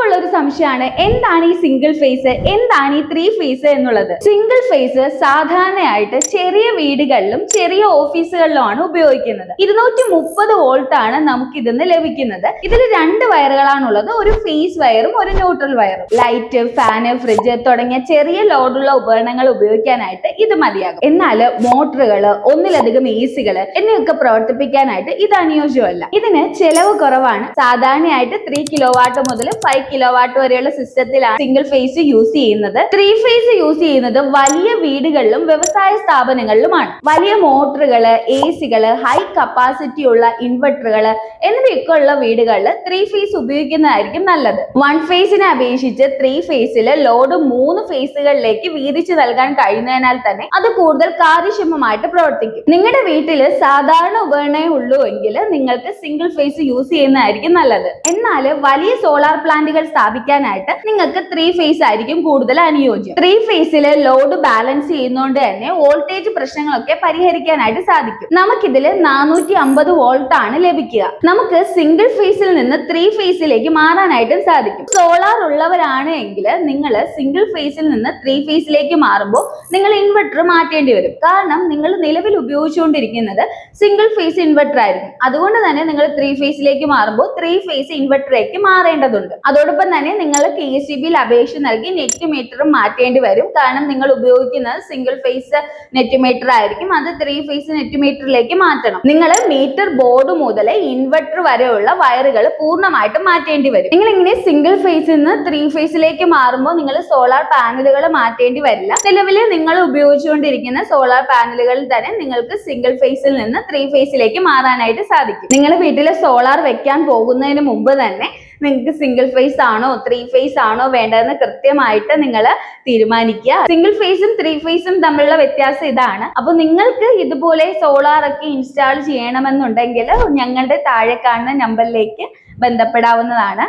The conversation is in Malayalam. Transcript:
ഉള്ള ഒരു സംശയമാണ് എന്താണ് ഈ സിംഗിൾ ഫേസ്, എന്താണ് ഈ ത്രീ ഫേസ് എന്നുള്ളത്. സിംഗിൾ ഫേസ് സാധാരണയായിട്ട് ചെറിയ വീടുകളിലും ചെറിയ ഓഫീസുകളിലുമാണ് ഉപയോഗിക്കുന്നത്. 230 വോൾട്ട് ആണ് നമുക്ക് ഇതിന്ന് ലഭിക്കുന്നത്. ഇതിൽ രണ്ട് വയറുകളാണുള്ളത്, ഒരു ഫേസ് വയറും ഒരു ന്യൂട്രൽ വയറും. ലൈറ്റ്, ഫാന്, ഫ്രിഡ്ജ് തുടങ്ങിയ ചെറിയ ലോഡുള്ള ഉപകരണങ്ങൾ ഉപയോഗിക്കാനായിട്ട് ഇത് മതിയാകും. എന്നാൽ മോട്ടറുകള്, ഒന്നിലധികം AC-കള് എന്നിവയൊക്കെ പ്രവർത്തിപ്പിക്കാനായിട്ട് ഇത് അനുയോജ്യമല്ല. ഇതിന് ചെലവ് കുറവാണ്. സാധാരണയായിട്ട് 3 കിലോവാട്ട് മുതൽ 5 കിലോവാട്ട് വരെയുള്ള സിസ്റ്റത്തിലാണ് സിംഗിൾ ഫേസ് യൂസ് ചെയ്യുന്നത്. ത്രീ ഫേസ് യൂസ് ചെയ്യുന്നത് വലിയ വീടുകളിലും വ്യവസായ സ്ഥാപനങ്ങളിലുമാണ്. വലിയ മോട്ടറുകള്, AC-കള്, ഹൈ കപ്പാസിറ്റി ഉള്ള ഇൻവെർട്ടറുകള് എന്നിവയൊക്കെ ഉള്ള വീടുകളിൽ ത്രീ ഫേസ് ഉപയോഗിക്കുന്നതായിരിക്കും നല്ലത്. വൺ ഫേസിനെ അപേക്ഷിച്ച് ത്രീ ഫേസിൽ ലോഡ് 3 ഫേസുകളിലേക്ക് വീതിച്ചു നൽകാൻ കഴിയുന്നതിനാൽ തന്നെ അത് കൂടുതൽ കാര്യക്ഷമമായിട്ട് പ്രവർത്തിക്കും. നിങ്ങളുടെ വീട്ടിൽ സാധാരണ ഉപകരണമേ ഉള്ളൂ എങ്കിൽ നിങ്ങൾക്ക് സിംഗിൾ ഫേസ് യൂസ് ചെയ്യുന്നതായിരിക്കും നല്ലത്. എന്നാൽ വലിയ സോളാർ പ്ലാന്റുകൾ സ്ഥാപിക്കാനായിട്ട് നിങ്ങൾക്ക് ത്രീ ഫേസ് ആയിരിക്കും കൂടുതൽ അനുയോജ്യം. ത്രീ ഫേസിൽ ലോഡ് ബാലൻസ് ചെയ്യുന്നതുകൊണ്ട് തന്നെ വോൾട്ടേജ് പ്രശ്നങ്ങളൊക്കെ പരിഹരിക്കാനായിട്ട് സാധിക്കും. നമുക്കിതിൽ 450 വോൾട്ട് ആണ് ലഭിക്കുക. നമുക്ക് സിംഗിൾ ഫേസിൽ നിന്ന് ത്രീ ഫേസിലേക്ക് മാറാനായിട്ടും സാധിക്കും. സോളാർ ഉള്ളവരാണ് എങ്കിൽ നിങ്ങൾ സിംഗിൾ ഫേസിൽ നിന്ന് ത്രീ ഫേസിലേക്ക് മാറുമ്പോൾ നിങ്ങൾ ഇൻവെർട്ടർ മാറ്റേണ്ടി വരും. കാരണം നിങ്ങൾ നിലവിൽ ഉപയോഗിച്ചുകൊണ്ടിരിക്കുന്നത് സിംഗിൾ ഫേസ് ഇൻവെർട്ടർ ആയിരിക്കും. അതുകൊണ്ട് തന്നെ നിങ്ങൾ ത്രീ ഫേസിലേക്ക് മാറുമ്പോൾ ത്രീ ഫേസ് ഇൻവെർട്ടറിലേക്ക് മാറേണ്ടതുണ്ട്. അതോടൊപ്പം തന്നെ നിങ്ങൾ KSEB-യിൽ അപേക്ഷ നൽകി നെറ്റ് മീറ്റർ മാറ്റേണ്ടി വരും. കാരണം നിങ്ങൾ ഉപയോഗിക്കുന്നത് സിംഗിൾ ഫേസ് നെറ്റ് മീറ്റർ ആയിരിക്കും. അത് ത്രീ ഫേസ് നെറ്റ് മീറ്ററിലേക്ക് മാറ്റണം. നിങ്ങൾ മീറ്റർ ബോർഡ് മുതൽ ഇൻവെർട്ടർ വരെയുള്ള വയറുകൾ പൂർണ്ണമായിട്ടും മാറ്റേണ്ടി വരും. നിങ്ങൾ ഇങ്ങനെ സിംഗിൾ ഫേസിൽ നിന്ന് ത്രീ ഫേസിലേക്ക് മാറുമ്പോൾ നിങ്ങൾ സോളാർ പാനലുകൾ മാറ്റേണ്ടി വരില്ല. നിലവിൽ നിങ്ങൾ ഉപയോഗിച്ചുകൊണ്ടിരിക്കുന്ന സോളാർ പാനലുകളിൽ തന്നെ നിങ്ങൾക്ക് സിംഗിൾ ഫേസിൽ നിന്ന് ത്രീ ഫേസിലേക്ക് മാറാനായിട്ട് സാധിക്കും. നിങ്ങൾ വീട്ടിൽ സോളാർ വെക്കാൻ പോകുന്നതിന് മുമ്പ് തന്നെ നിങ്ങൾക്ക് സിംഗിൾ ഫേസ് ആണോ ത്രീ ഫേസ് ആണോ വേണ്ടതെന്ന് കൃത്യമായിട്ട് നിങ്ങൾ തീരുമാനിക്കുക. സിംഗിൾ ഫേസും ത്രീ ഫേസും തമ്മിലുള്ള വ്യത്യാസം ഇതാണ്. അപ്പൊ നിങ്ങൾക്ക് ഇതുപോലെ സോളാർ ഒക്കെ ഇൻസ്റ്റാൾ ചെയ്യണമെന്നുണ്ടെങ്കിൽ ഞങ്ങളുടെ താഴെ കാണുന്ന നമ്പറിലേക്ക് ബന്ധപ്പെടാവുന്നതാണ്.